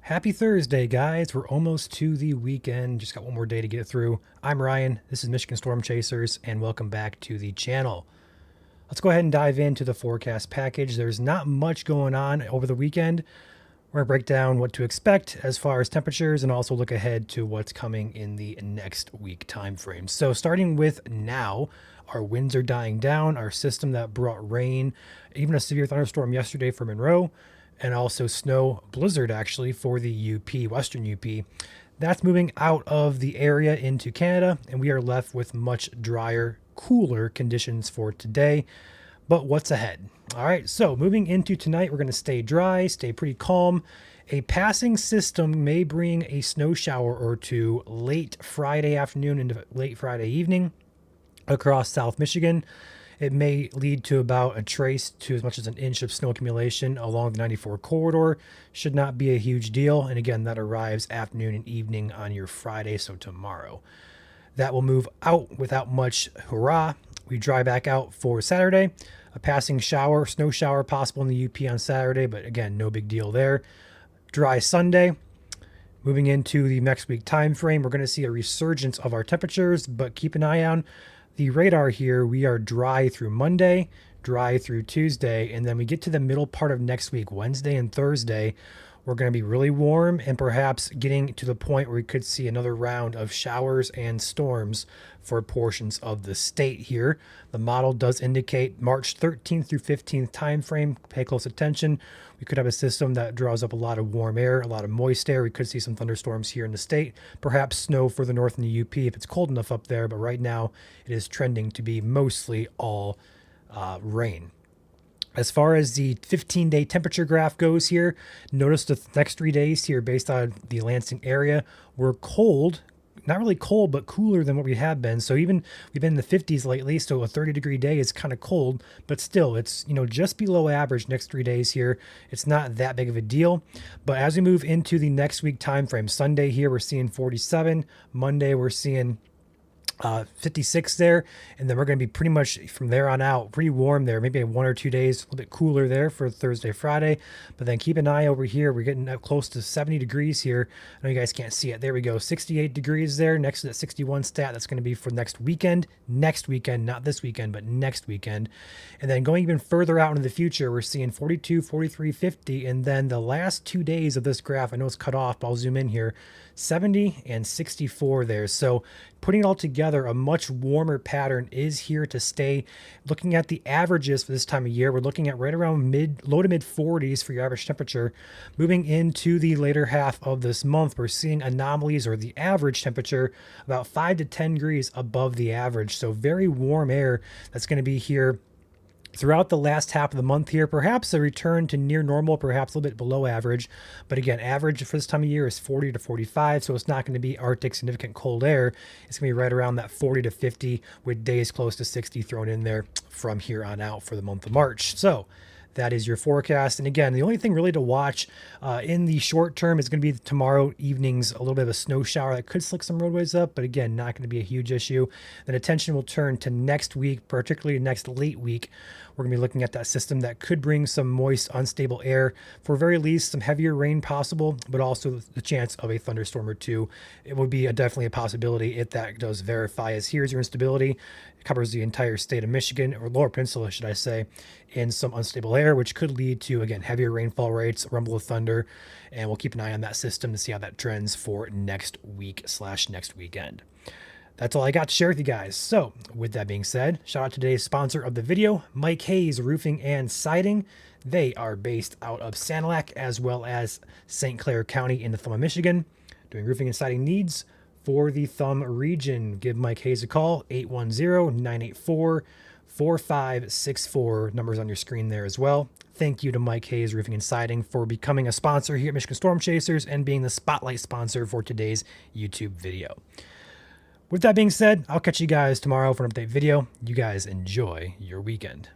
Happy Thursday, guys. We're almost to the weekend. Just got one more day to get through. I'm Ryan. This is Michigan Storm Chasers, and welcome back to the channel. Let's go ahead and dive into the forecast package. There's not much going on over the weekend. We're going to break down what to expect as far as temperatures and also look ahead to what's coming in the next week time frame. So starting with now, our winds are dying down. Our system that brought rain, even a severe thunderstorm yesterday for Monroe, and also snow blizzard actually for the UP, Western UP. That's moving out of the area into Canada, and we are left with much drier, cooler conditions for today. But what's ahead? All right, so moving into tonight, we're going to stay dry, stay pretty calm. A passing system may bring a snow shower or two late Friday afternoon into late Friday evening across South Michigan. It may lead to about a trace to as much as an inch of snow accumulation along the 94 corridor. Should not be a huge deal. And again, that arrives afternoon and evening on your Friday, so tomorrow. That will move out without much hurrah. We dry back out for Saturday. A passing shower, snow shower possible in the UP on Saturday, but again, no big deal there. Dry Sunday. Moving into the next week time frame, we're going to see a resurgence of our temperatures, but keep an eye on the radar here. We are dry through Monday, dry through Tuesday, and then we get to the middle part of next week, Wednesday and Thursday. We're going to be really warm and perhaps getting to the point where we could see another round of showers and storms for portions of the state here. The model does indicate March 13th through 15th time frame. Pay close attention. We could have a system that draws up a lot of warm air, a lot of moist air. We could see some thunderstorms here in the state, perhaps snow further north in the UP if it's cold enough up there. But right now it is trending to be mostly all rain. As far as the 15-day temperature graph goes here, notice the next 3 days here based on the Lansing area were cold. Not really cold, but cooler than what we have been. So even we've been in the 50s lately, so a 30-degree day is kind of cold, but still it's, just below average next 3 days here. It's not that big of a deal. But as we move into the next week time frame, Sunday here we're seeing 47, Monday we're seeing 56 there, and then we're going to be pretty much from there on out pretty warm there, maybe 1 or 2 days a little bit cooler there for Thursday, Friday. But then keep an eye over here, we're getting up close to 70 degrees here. I know you guys can't see it. There we go, 68 degrees there next to that 61 stat. That's going to be for next weekend, not this weekend, but next weekend. And then going even further out into the future, we're seeing 42, 43, 50, and then the last 2 days of this graph, I know it's cut off, but I'll zoom in here, 70 and 64 there. So putting it all together, a much warmer pattern is here to stay. Looking at the averages for this time of year, we're looking at right around low to mid 40s for your average temperature. Moving into the later half of this month, we're seeing anomalies, or the average temperature about 5 to 10 degrees above the average. So very warm air that's going to be here throughout the last half of the month here. Perhaps a return to near normal, perhaps a little bit below average. But again, average for this time of year is 40 to 45, so it's not going to be Arctic significant cold air. It's going to be right around that 40 to 50 with days close to 60 thrown in there from here on out for the month of March. So that is your forecast. And again, the only thing really to watch in the short term is going to be tomorrow evening's a little bit of a snow shower that could slick some roadways up, but again, not going to be a huge issue. Then attention will turn to next week, particularly next late week. We're going to be looking at that system that could bring some moist, unstable air. For very least, some heavier rain possible, but also the chance of a thunderstorm or two. It would be definitely a possibility if that does verify, as here's your instability. It covers the entire state of Michigan, or Lower Peninsula, should I say, in some unstable air, which could lead to, again, heavier rainfall rates, rumble of thunder, and we'll keep an eye on that system to see how that trends for next week / next weekend. That's all I got to share with you guys. So with that being said, shout out to today's sponsor of the video, Mike Hayes Roofing and Siding. They are based out of Sanilac as well as St. Clair County in the Thumb of Michigan, doing roofing and siding needs for the Thumb region. Give Mike Hayes a call, 810-984-4564. Numbers on your screen there as well. Thank you to Mike Hayes Roofing and Siding for becoming a sponsor here at Michigan Storm Chasers and being the spotlight sponsor for today's YouTube video. With that being said, I'll catch you guys tomorrow for an update video. You guys enjoy your weekend.